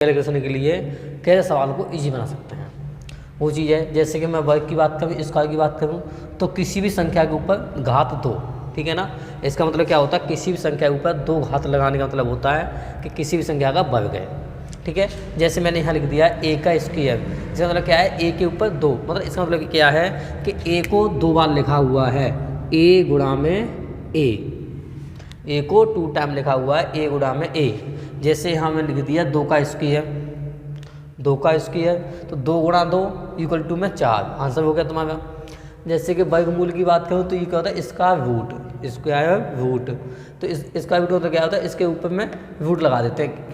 Calculation के लिए कैसे सवाल को इजी बना सकते हैं। वो चीज़ है जैसे कि मैं वर्ग की बात करूँ, स्क्वायर की बात करूँ, तो किसी भी संख्या के ऊपर घात 2, ठीक है ना। इसका मतलब क्या होता है, किसी भी संख्या के ऊपर 2 घात लगाने का मतलब होता है कि किसी भी संख्या का वर्ग है, ठीक है। जैसे मैंने यहाँ लिख दिया ए का स्क्वायर, इसका मतलब क्या है, ए के ऊपर 2, मतलब इसका मतलब क्या है कि ए को 2 बार लिखा हुआ है, ए गुणा में ए को 2 टाइम लिखा हुआ है, ए गुणा में ए। जैसे यहाँ मैंने लिख दिया 2 का स्क्वायर, 2 का स्क्वायर, तो 2 गुणा 2 इक्वल टू में 4, आंसर हो गया तुम्हारा। जैसे कि वर्गमूल की बात करूँ तो ये क्या होता है, इसका रूट, स्क्वायर रूट, तो इसका रूट होता क्या होता है, इसके ऊपर में रूट लगा देते हैं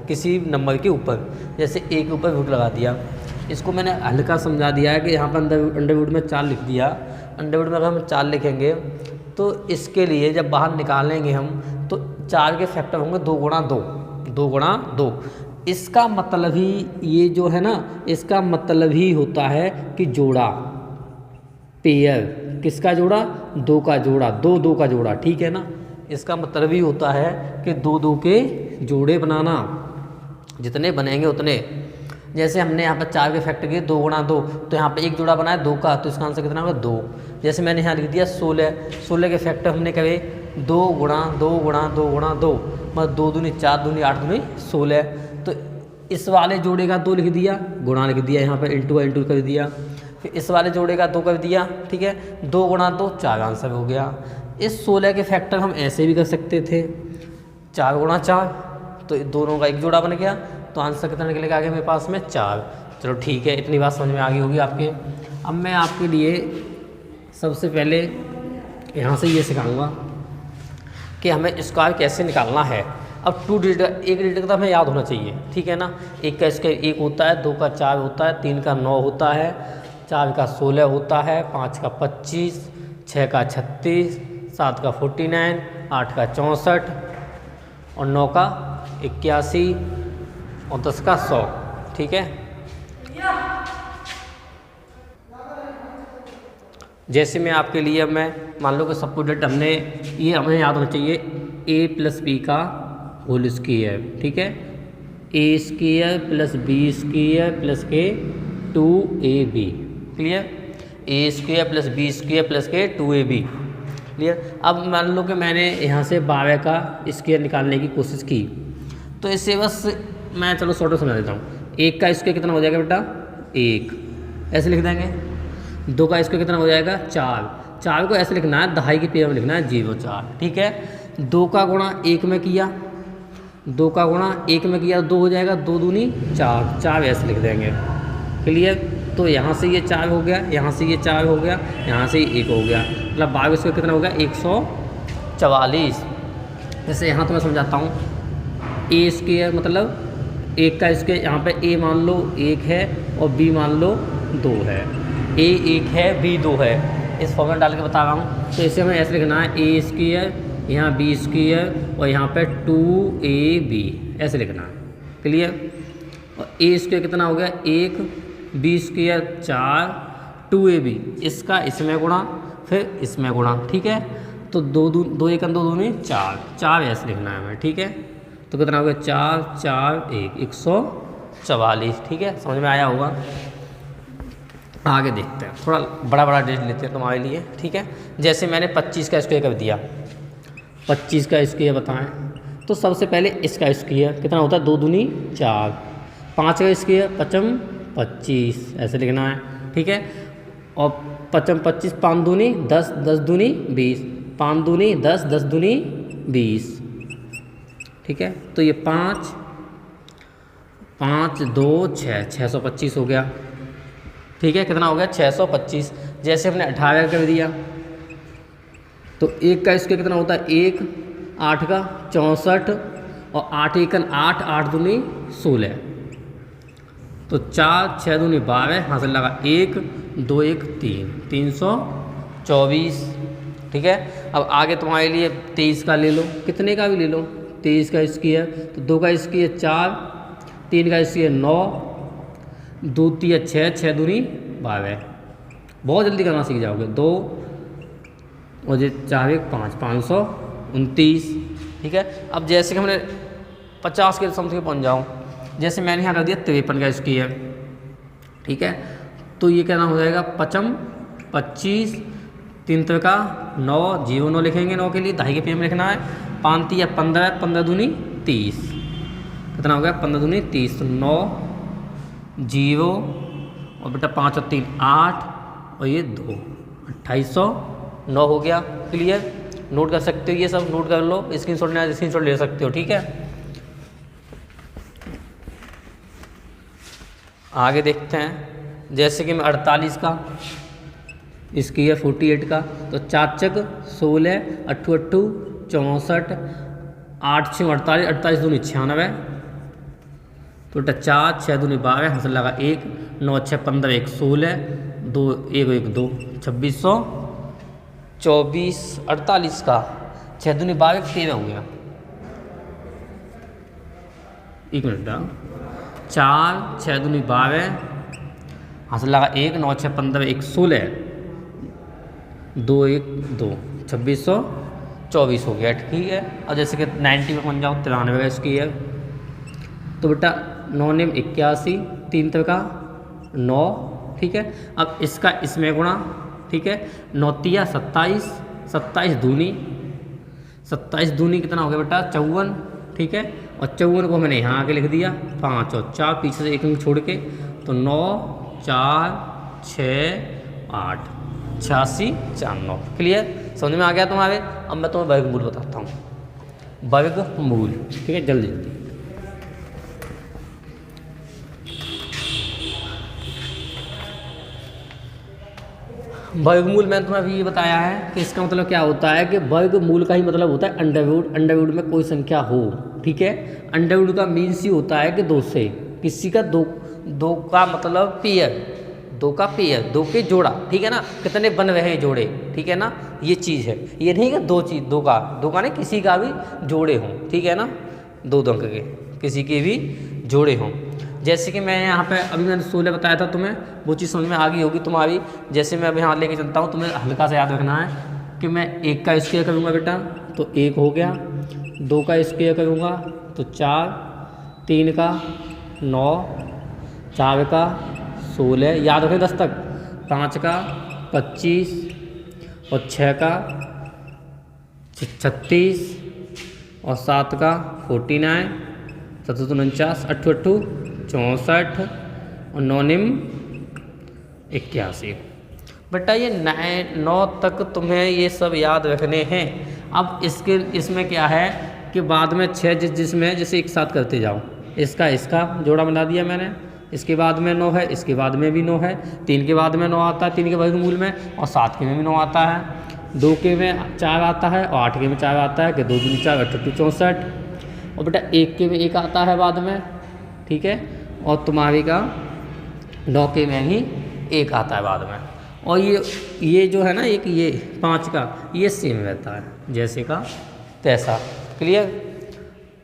किसी नंबर के ऊपर। जैसे ए के ऊपर रूट लगा दिया, इसको मैंने हल्का समझा दिया है कि यहाँ पर अंडर रूट में 4 लिख दिया। अंडर रूट में अगर हम 4 लिखेंगे तो इसके लिए जब बाहर निकालेंगे हम तो 4 के फैक्टर होंगे 2 गुणा 2, 2 गुणा 2। इसका मतलब ही ये जो है ना, इसका मतलब ही होता है कि जोड़ा, पेयर, किसका जोड़ा, 2 का जोड़ा, 2 2 का जोड़ा, ठीक है ना। इसका मतलब ही होता है कि 2 2 के जोड़े बनाना, जितने बनेंगे उतने। जैसे हमने यहाँ पर 4 के फैक्टर किए 2 गुणा 2, तो यहाँ पे एक जोड़ा बनाया 2 का, तो इसका आंसर कितना होगा 2। जैसे मैंने यहाँ लिख दिया 16 के फैक्टर हमने करे 2 गुणा 2 गुणा 2 गुणा 2, मतलब 2 दूनी 4 दूनी 8 दूनी 16। तो इस वाले जोड़े का 2 लिख दिया, गुणा लिख दिया, यहाँ पर इंटू कर दिया, फिर इस वाले जोड़े का 2 कर दिया, ठीक है। 2 गुणा 2 4, आंसर हो गया। इस 16 के फैक्टर हम ऐसे भी कर सकते थे, 4 गुणा 4, तो दोनों का एक जोड़ा बन गया, तो आंसर कितना निकलेगा आगे मेरे पास में 4। चलो ठीक है, इतनी बात समझ में आ गई होगी आपके। अब मैं आपके लिए सबसे पहले यहाँ से ये सिखाऊंगा कि हमें स्क्वायर कैसे निकालना है। अब 2 डिजिट, एक डिजिट का तो हमें याद होना चाहिए, ठीक है ना। 1 का स्क्वायर 1 होता है, 2 का 4 होता है, 3 का 9 होता है, 4 का 16 होता है, 5 का 25, 6 का 36, 7 का 49, 8 का 64 और 9 का 81 और 10 का 100, ठीक है। जैसे मैं आपके लिए, अब मैं मान लो कि सबको डेट हमने ये हमें याद होना चाहिए, a प्लस बी का होल स्क्वायर, ठीक है। A square plus B square plus के 2ab, क्लियर। A square plus B square plus के 2ab, क्लियर। अब मान लो कि मैंने यहाँ से 12 का स्क्वायर निकालने की कोशिश की, तो इससे बस मैं चलो शॉर्ट समझा देता हूँ। 1 का स्क्वायर कितना हो जाएगा बेटा, 1, ऐसे लिख देंगे। 2 का स्क्वायर कितना हो जाएगा, 4, 4 को ऐसे लिखना है, दहाई की पेयर में लिखना है 0 4, ठीक है। 2 का गुणा 1 में किया, 2 का गुणा 1 में किया 2 हो जाएगा, 2 दूनी 4, 4 ऐसे लिख देंगे, क्लियर। तो यहाँ से ये 4 हो गया, यहाँ से ये 4 हो गया, यहाँ से 1 हो गया, मतलब 12 स्क्वायर कितना हो गया 144। जैसे यहाँ तो मैं समझाता हूँ, ए स्क्वायर मतलब 1 का स्क्वायर, यहाँ पे ए मान लो 1 है और बी मान लो 2 है, ए 1 है बी 2 है, इस फॉर्म में डाल के बता रहा हूँ। तो इसे हमें ऐसे लिखना है, ए स्क्वायर, यहाँ बी स्क्वायर और यहाँ पे 2ab, ऐसे लिखना है, क्लियर। और ए स्क्वायर कितना हो गया 1, बी स्क्वायर 4, 2ab, इसका इसमें गुणा फिर इसमें गुणा, ठीक है। तो 2 1 2 दूनी 4, 4 ऐसे लिखना है हमें, ठीक है। तो कितना हो गया 4 4 1 144, ठीक है। समझ में आया होगा। आगे देखते हैं, थोड़ा बड़ा डिजिट लेते हैं तुम्हारे लिए, ठीक है। जैसे मैंने 25 का स्क्वायर कर दिया, 25 का स्क्वायर बताएं, तो सबसे पहले इसका स्क्वायर कितना होता है 2 दूनी 4, 5 का स्क्वायर 5 25, ऐसे लिखना है, ठीक है। और 5 25, 5 दूनी 10, 10 दूनी 20, 5 दूनी 10, 10 दूनी 20, ठीक है। तो ये 5 5 2 6, 625 हो गया, ठीक है। कितना हो गया 625। जैसे हमने 18 कर दिया, तो 1 का स्क्वायर कितना होता है 1, 8 का 64 और 8 1 8, 8 दूनी 16, तो 4 6 दूनी 12, यहाँ से लगा 1 2 1 3, 324, ठीक है। अब आगे तुम्हारे लिए 23 का ले लो, कितने का भी ले लो, 23 का स्क्वायर, तो 2 का स्क्वायर 4, 3 का स्क्वायर 9, 2 3 6, 6 दूनी 12, बहुत जल्दी करना सीख जाओगे। 2 और 4 1 5, 529, ठीक है। अब जैसे कि हमने 50 के समथिंग पहुँच जाऊँ, जैसे मैंने यहाँ कर दिया 53 का स्क्वायर, ठीक है। तो ये क्या नाम हो जाएगा, 55, 25, 3 का 9, 0 9 लिखेंगे 9 के लिए, दहाई के पेज में लिखना है। 5 या 15, 15 दूनी 30, कितना हो गया 15 दूनी 30, तो 9 0 और बेटा 5 और 3 8 और ये 2, 2809 हो गया। क्लियर, नोट कर सकते हो, ये सब नोट कर लो, स्क्रीनशॉट ले सकते हो, ठीक है। आगे देखते हैं, जैसे कि मैं 48 का स्क्वायर 48 का, तो 4 चक 16, 8 8 64, 8 6 48, 48 दूनी 96, तो बेटा 4 6 दूनी 12, हंस लगा 1, 9 6 15 1 16, 2 1 1 2, 2624। 48 का 6 दूनी 12 13 हो गया, 1 मिनट, 4 6 दूनी 12, हंस लगा 1, 9 6 15 1 16, 2 1 2, 2624 हो गया, ठीक है। और जैसे कि 90 में बन जाओ 93 का स्क्वायर, तो बेटा 9 9 81, 3 का 9, ठीक है। अब इसका इसमें गुणा, ठीक है, 9 3 27, 27 दूनी, 27 दूनी कितना हो गया बेटा 54, ठीक है। और 54 को मैंने यहाँ आके लिख दिया 5 और 4 पीछे से 1 छोड़ के, तो 9 4 6 8 86 4 9। क्लियर, समझ में आ गया तुम्हारे। अब मैं तुम्हें वर्गमूल बताता हूँ, वर्गमूल, ठीक है, जल्दी जल्दी। वर्गमूल मैंने तुम्हें अभी ये बताया है कि इसका मतलब क्या होता है कि वर्गमूल का ही मतलब होता है अंडरवुड, अंडरवुड में कोई संख्या हो, ठीक है। अंडरवुड का मीन्स ही होता है कि 2 से किसी का दो का मतलब पेयर, 2 का पेयर, 2 के जोड़ा, ठीक है ना, कितने बन रहे हैं जोड़े, ठीक है ना, ये चीज़ है। ये नहीं कि 2 चीज़, 2 का नहीं, किसी का भी जोड़े हों, ठीक है ना, 2 अंक के किसी के भी जोड़े हों। जैसे कि मैं यहाँ पे अभी मैंने 16 बताया था तुम्हें, वो चीज़ समझ में आ गई होगी तुम्हारी। जैसे मैं अब यहाँ लेके चलता हूँ, तुम्हें हल्का सा याद रखना है कि मैं 1 का स्क्वायर करूँगा बेटा, तो 1 हो गया, 2 का स्क्वायर करूँगा तो 4, 3 का 9, 4 का 16, याद रखें 10 तक, 5 का 25 और 6 का 36 और 7 का 49, 7 49, 8 8 64 और 9 9 81। बेटा ये 9 तक तुम्हें ये सब याद रखने हैं। अब इसमें क्या है कि बाद में 6 जिसमें जैसे एक साथ करते जाओ, इसका जोड़ा बना दिया मैंने, इसके बाद में 9 है, इसके बाद में भी 9 है, 3 के बाद में 9 आता है 3 के वर्गमूल में, और 7 के में भी 9 आता है, 2 के में 4 आता है और 8 के में 4 आता है कि 2 दूनी 4 8 64, और बेटा 1 के में 1 आता है बाद में, ठीक है, और तुम्हारी का 9 के में ही 1 आता है बाद में। और ये जो है ना एक ये 5 का ये सेम रहता है जैसे का तैसा। क्लियर,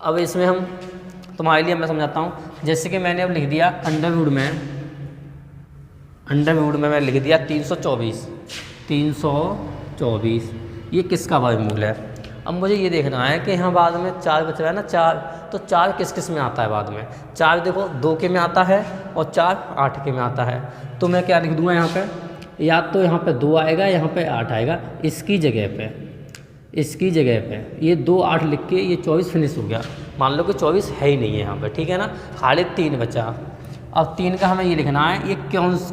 अब इसमें हम तुम्हारे लिए मैं समझाता हूँ। जैसे कि मैंने अब लिख दिया अंडरवुड में मैं लिख दिया 324, ये किसका वर्गमूल है। अब मुझे ये देखना है कि यहाँ बाद में 4 बच रहा है ना, 4, तो 4 किस में आता है बाद में। 4 देखो 2 के में आता है और 4 8 के में आता है, तो मैं क्या लिख दूंगा यहाँ पे, या तो यहाँ पे 2 आएगा, यहाँ पे 8 आएगा, इसकी जगह पे ये 2 8 लिख के ये 24 फिनिश हो गया। मान लो कि 24 है ही नहीं है यहाँ पे, ठीक है ना, खाली 3 बचा। अब 3 का हमें ये लिखना है ये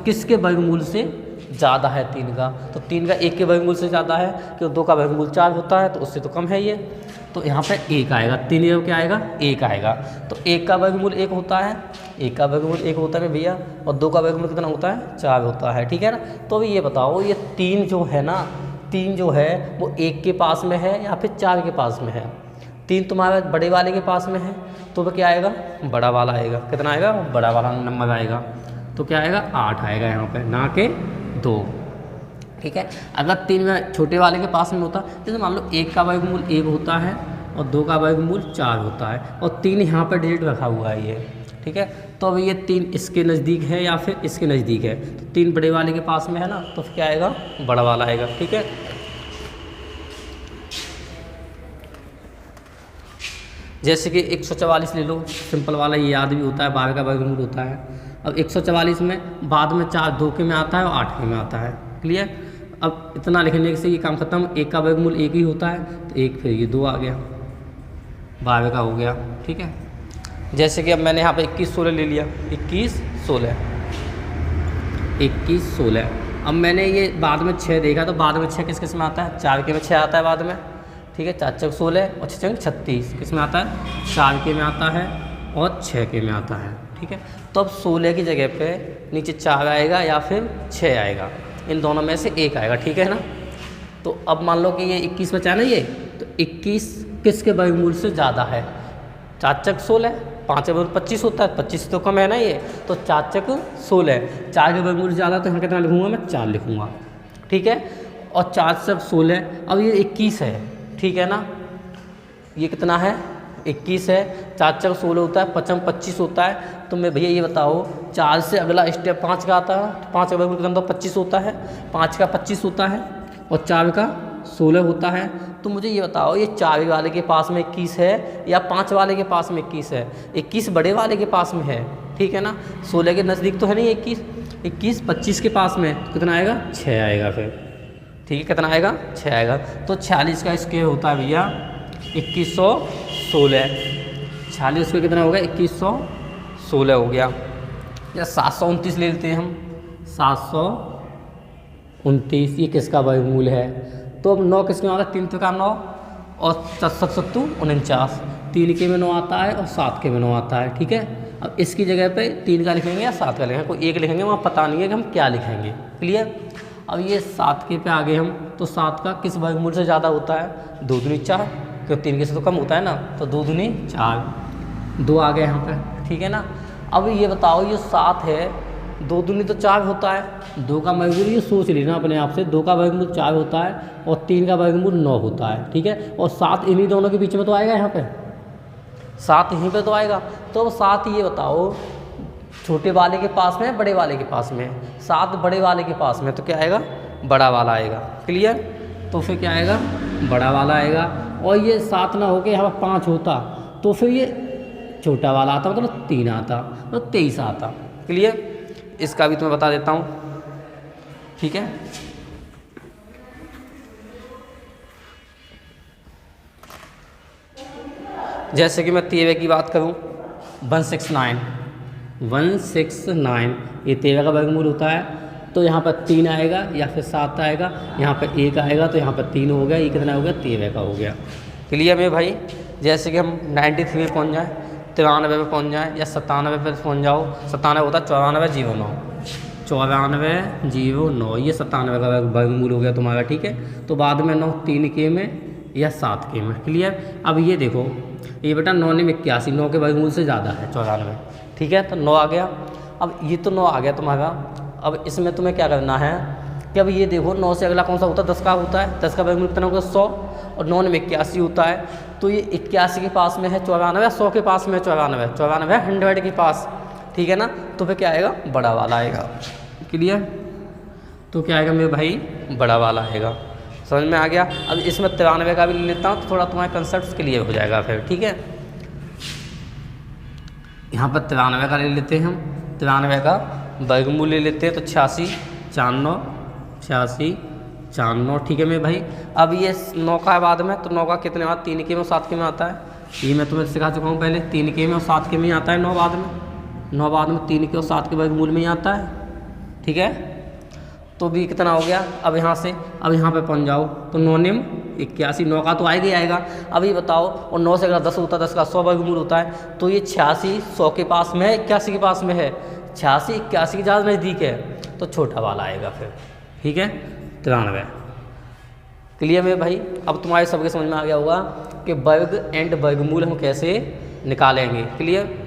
किसके वर्गमूल से ज़्यादा है 3 का, तो 3 का 1 के वर्गमूल से ज़्यादा है, क्योंकि 2 का वर्गमूल 4 होता है तो उससे तो कम है ये, तो यहाँ पे 1 आएगा। 3 क्या आएगा 1 आएगा, तो 1 का वर्गमूल 1 होता है, 1 का वर्गमूल 1 होता है भैया, और 2 का वर्गमूल कितना होता है 4 होता है, ठीक है ना। तो अभी ये बताओ ये 3 जो है ना, 3 जो है वो 1 के पास में है या फिर 4 के पास में है। 3 तुम्हारे बड़े वाले के पास में है, तो वह क्या आएगा बड़ा वाला आएगा, कितना आएगा बड़ा वाला नंबर आएगा, तो क्या आएगा 8 आएगा यहाँ पे, ना कि 2, ठीक है। अगर 3 में छोटे वाले के पास में होता, जैसे मान लो 1 का वर्गमूल 1 होता है और 2 का वर्गमूल 4 होता है, और 3 यहाँ पर डिजिट रखा हुआ है ये, ठीक है। तो अब ये 3 इसके नज़दीक है या फिर इसके नज़दीक है, तो 3 बड़े वाले के पास में है ना, तो क्या आएगा बड़ा वाला आएगा, ठीक है। जैसे कि 144 ले लो, सिंपल वाला, ये याद भी होता है, 12 का वर्गमूल होता है। अब 144 में बाद में 4 2 के में आता है और 8 के में आता है। क्लियर। अब इतना लिखने से ये काम खत्म। 1 का वर्गमूल 1 ही होता है, तो 1 फिर ये 2 आ गया, 12 का हो गया। ठीक है। जैसे कि अब मैंने यहाँ पे 21 16 ले लिया, 21 16 21 16। अब मैंने ये बाद में 6 देखा, तो बाद में 6 किस किस में आता है? 4 के में 6 आता है बाद में। ठीक है। 4 चौक 16 और 6 चौक 36 किस में आता है? 4 के में आता है और 6 के में आता है। ठीक है। तो अब 16 की जगह पे नीचे 4 आएगा या फिर 6 आएगा, इन दोनों में से एक आएगा। ठीक है ना। तो अब मान लो कि ये 21 बचा ना, ये तो 21 किसके वर्गमूल से ज़्यादा है? 4 चौक 16, 5 के वर्गमूल 25 होता है, 25 तो कम है ना ये, तो 4 चौक 16, 4 के वर्गमूल से ज़्यादा, तो यहाँ कितना लिखूँगा मैं? 4 लिखूँगा। ठीक है। और 4 चौक 16, अब ये 21 है। ठीक है ना। ये कितना है? 21 है। 4 चौक 16 होता है, 5 25 होता है। तो मैं भैया ये बताओ, 4 से अगला स्टेप 5 का आता है, तो 5 का वर्गमूल कितना होता है? 25 होता है। 5 का 25 होता है और 4 का 16 होता है। तो मुझे ये बताओ, ये 4 वाले के पास में 21 है या 5 वाले के पास में 21 है? 21 बड़े वाले के पास में है। ठीक है ना। 16 के नज़दीक तो है नहीं 21, 21 25 के पास में, तो कितना आएगा? 6 आएगा फिर। ठीक है। कितना आएगा? 6 आएगा। तो 46 का स्क्वायर होता है भैया 2116। 46 का कितना हो गया? 2116 हो गया। या 729 ले लेते हैं हम, 729, ये किसका वर्गमूल है? तो अब 9 किसके में आता है? 3 का 9 और 7 49, 3 के में 9 आता है और 7 के में 9 आता है। ठीक है। अब इसकी जगह पे 3 का लिखेंगे या 7 का लिखेंगे, कोई एक लिखेंगे, वहाँ पता नहीं है कि हम क्या लिखेंगे। क्लियर। अब ये 7 के पे आ गए हम, तो 7 का किस वर्गमूल से ज़्यादा होता है? 2 दूनी 4, क्योंकि 3 के से तो कम होता है ना, तो 2 दूनी 4, 2 आ गए यहाँ पे। ठीक है ना। अब ये बताओ, ये 7 है, 2 दूनी तो 4 होता है, 2 का वर्गमूल, ये सोच लेना अपने आप से, 2 का वर्गमूल 4 होता है और 3 का वर्गमूल 9 होता है। ठीक है। और 7 इन्हीं दोनों के बीच में तो आएगा, यहाँ पे 7 यहीं पे तो आएगा। तो अब 7 ये बताओ, छोटे वाले के पास में, बड़े वाले के पास में? 7 बड़े वाले के पास में, तो क्या आएगा? बड़ा वाला आएगा। क्लियर। तो फिर क्या आएगा? बड़ा वाला आएगा। और ये 7 ना होके यहाँ पर 5 होता, तो फिर ये छोटा वाला आता, मतलब 3 आता, तो 23 आता। क्लियर। इसका भी तुम्हें बता देता हूँ। ठीक है। जैसे कि मैं 13 की बात करूँ, 169, ये 13 का वर्गमूल होता है। तो यहाँ पर 3 आएगा या फिर 7 आएगा, यहाँ पर 1 आएगा, तो यहाँ पर 3 हो गया। ये कितना हो गया? 13 का हो गया। क्लियर है भाई। जैसे कि हम 93 में पहुँच जाएँ, 93 पे पहुँच जाएँ या 97 पे पहुँच जाओ। 97 होता है 9409, 9409, ये 97 का वर्गमूल हो गया तुम्हारा। ठीक है। तो बाद में 9 3 के में या 7 के में। क्लियर। अब ये देखो, ये बेटा 9 ने 81, 9 के वर्गमूल से ज़्यादा है 94। ठीक है। तो 9 आ गया। अब ये तो 9 आ गया तुम्हारा। अब इसमें तुम्हें क्या करना है कि अब ये देखो, 9 से अगला कौन सा होता है? 10 का होता है। 10 का वर्गमूल कितना होगा? 100, और 9 में 81 होता है। तो ये 81 के पास में है 94, 100 के पास में है 94, 100 के पास। ठीक है ना। तो फिर क्या आएगा? बड़ा वाला आएगा। क्लियर। तो क्या आएगा मेरे भाई? बड़ा वाला आएगा। समझ में आ गया। अब इसमें 93 का भी ले लेता हूँ, तो थोड़ा तुम्हारे कंसेप्ट क्लियर हो जाएगा फिर। ठीक है। यहाँ पर 93 का ले लेते हैं हम, 93 का वर्गमूल ले लेते हैं, तो 86 4 ठीक है मेरे भाई। अब ये 9 का है बाद में, तो 9 का कितने बाद? 3 के में और 7 के में आता है। ये मैं तुम्हें सिखा चुका हूँ पहले, 3 के में और 7 के में ही आता है 9 बाद में। 9 बाद में 3 के और 7 के वर्गमूल में ही आता है। ठीक है। तो भी कितना हो गया? अब यहाँ से, अब यहाँ पे पहुँच जाओ, तो 9 निम 81, 9 का तो आएगा ही आएगा। अब ये बताओ, और 9 से अगर 10 होता है, 10 का 100 वर्गमूल होता है, तो ये 86 100 के पास में है, 81 के पास में है, 86 81 के ज़्यादा नज़दीक है, तो छोटा वाला आएगा फिर। ठीक है। 93। क्लियर मेरे भाई। अब तुम्हारे सबके समझ में आ गया होगा कि वर्ग एंड वर्गमूल हम कैसे निकालेंगे। क्लियर।